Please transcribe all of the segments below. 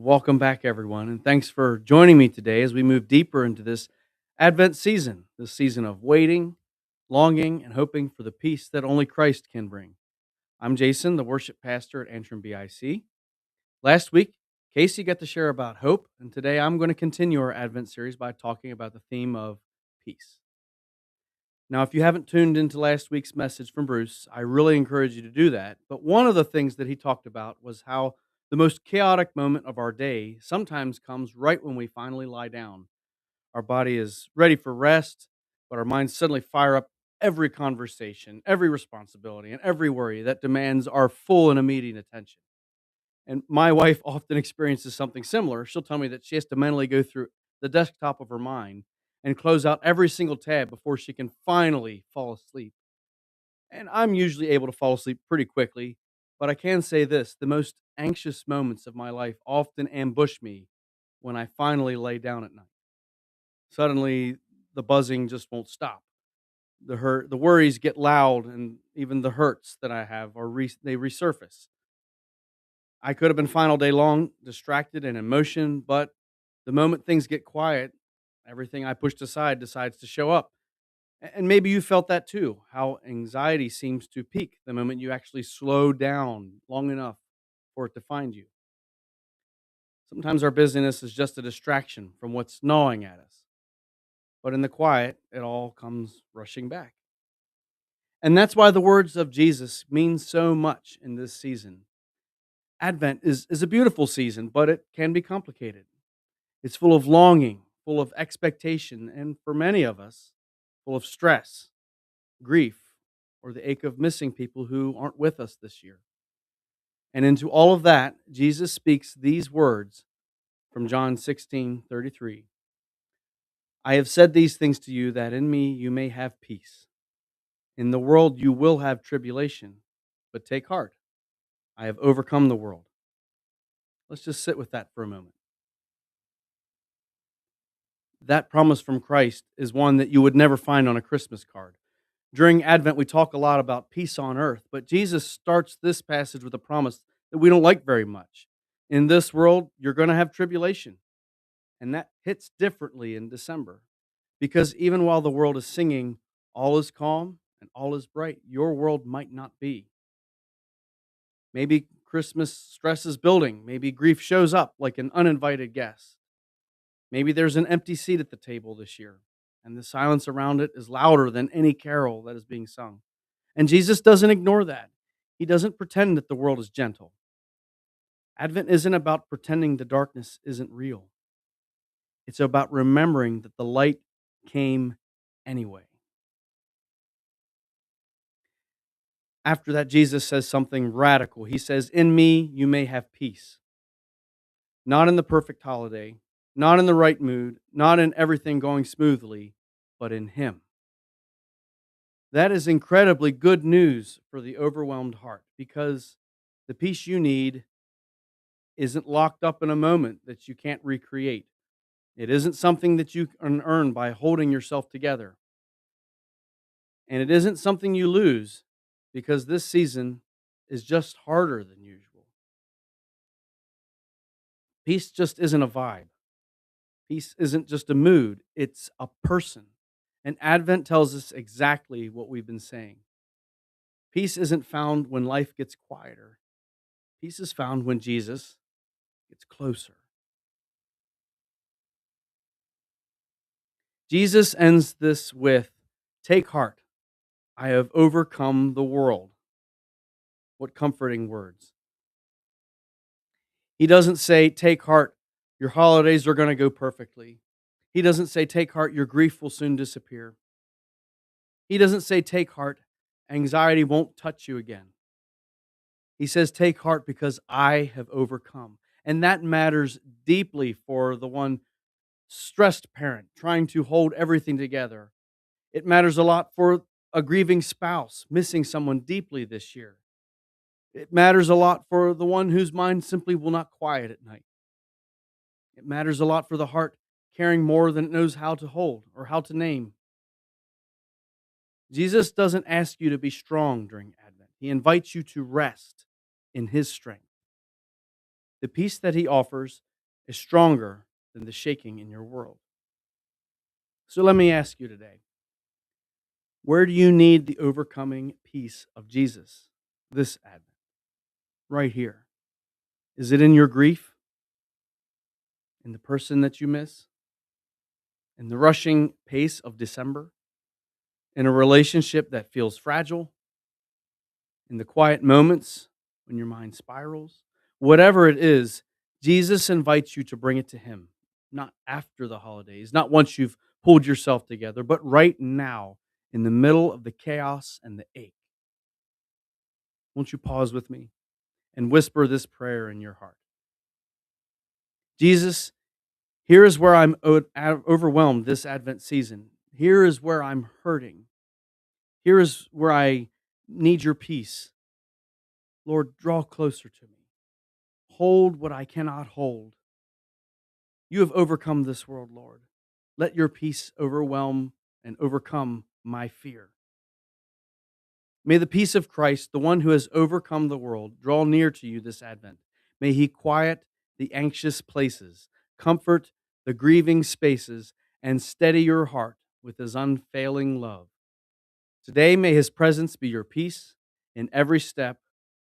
Welcome back, everyone, and thanks for joining me today as we move deeper into this Advent season, this season of waiting, longing, and hoping for the peace that only Christ can bring. I'm Jason, the worship pastor at Antrim BIC. Last week, Casey got to share about hope, and today I'm going to continue our Advent series by talking about the theme of peace. Now, if you haven't tuned into last week's message from Bruce, I really encourage you to do that. But one of the things that he talked about was how the most chaotic moment of our day sometimes comes right when we finally lie down. Our body is ready for rest, but our minds suddenly fire up every conversation, every responsibility, and every worry that demands our full and immediate attention. And my wife often experiences something similar. She'll tell me that she has to mentally go through the desktop of her mind and close out every single tab before she can finally fall asleep. And I'm usually able to fall asleep pretty quickly, but I can say this: the most anxious moments of my life often ambush me when I finally lay down at night. Suddenly, the buzzing just won't stop. The worries get loud, and even the hurts that I have they resurface. I could have been fine all day long, distracted and in motion, but the moment things get quiet, everything I pushed aside decides to show up. And maybe you felt that too, how anxiety seems to peak the moment you actually slow down long enough for it to find you. Sometimes our busyness is just a distraction from what's gnawing at us, but in the quiet, it all comes rushing back. And that's why the words of Jesus mean so much in this season. Advent is a beautiful season, but it can be complicated. It's full of longing, full of expectation, and for many of us, full of stress, grief, or the ache of missing people who aren't with us this year. And into all of that, Jesus speaks these words from John 16:33. I have said these things to you that in me you may have peace. In the world you will have tribulation, but take heart. I have overcome the world. Let's just sit with that for a moment. That promise from Christ is one that you would never find on a Christmas card. During Advent, we talk a lot about peace on earth, but Jesus starts this passage with a promise that we don't like very much. In this world, you're going to have tribulation, and that hits differently in December. Because even while the world is singing, all is calm and all is bright, your world might not be. Maybe Christmas stress is building. Maybe grief shows up like an uninvited guest. Maybe there's an empty seat at the table this year, and the silence around it is louder than any carol that is being sung. And Jesus doesn't ignore that. He doesn't pretend that the world is gentle. Advent isn't about pretending the darkness isn't real. It's about remembering that the light came anyway. After that, Jesus says something radical. He says, in me, you may have peace. Not in the perfect holiday, not in the right mood, not in everything going smoothly, but in Him. That is incredibly good news for the overwhelmed heart because the peace you need isn't locked up in a moment that you can't recreate. It isn't something that you can earn by holding yourself together. And it isn't something you lose because this season is just harder than usual. Peace just isn't a vibe. Peace isn't just a mood, it's a person. And Advent tells us exactly what we've been saying. Peace isn't found when life gets quieter. Peace is found when Jesus gets closer. Jesus ends this with, take heart, I have overcome the world. What comforting words. He doesn't say, take heart, your holidays are going to go perfectly. He doesn't say, take heart, your grief will soon disappear. He doesn't say, take heart, anxiety won't touch you again. He says, take heart because I have overcome. And that matters deeply for the one stressed parent trying to hold everything together. It matters a lot for a grieving spouse missing someone deeply this year. It matters a lot for the one whose mind simply will not quiet at night. It matters a lot for the heart caring more than it knows how to hold or how to name. Jesus doesn't ask you to be strong during Advent. He invites you to rest in His strength. The peace that He offers is stronger than the shaking in your world. So let me ask you today, where do you need the overcoming peace of Jesus this Advent? Right here. Is it in your grief, in the person that you miss, in the rushing pace of December, in a relationship that feels fragile, in the quiet moments when your mind spirals? Whatever it is, Jesus invites you to bring it to Him, not after the holidays, not once you've pulled yourself together, but right now in the middle of the chaos and the ache. Won't you pause with me and whisper this prayer in your heart? Jesus, here is where I'm overwhelmed this Advent season. Here is where I'm hurting. Here is where I need your peace. Lord, draw closer to me. Hold what I cannot hold. You have overcome this world, Lord. Let your peace overwhelm and overcome my fear. May the peace of Christ, the one who has overcome the world, draw near to you this Advent. May he quiet the anxious places, comfort the grieving spaces, and steady your heart with his unfailing love. Today, may his presence be your peace in every step,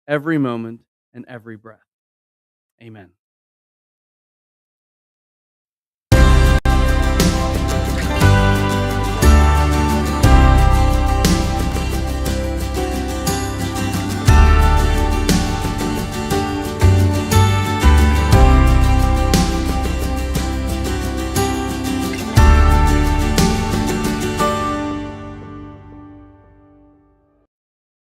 every moment, and every breath. Amen.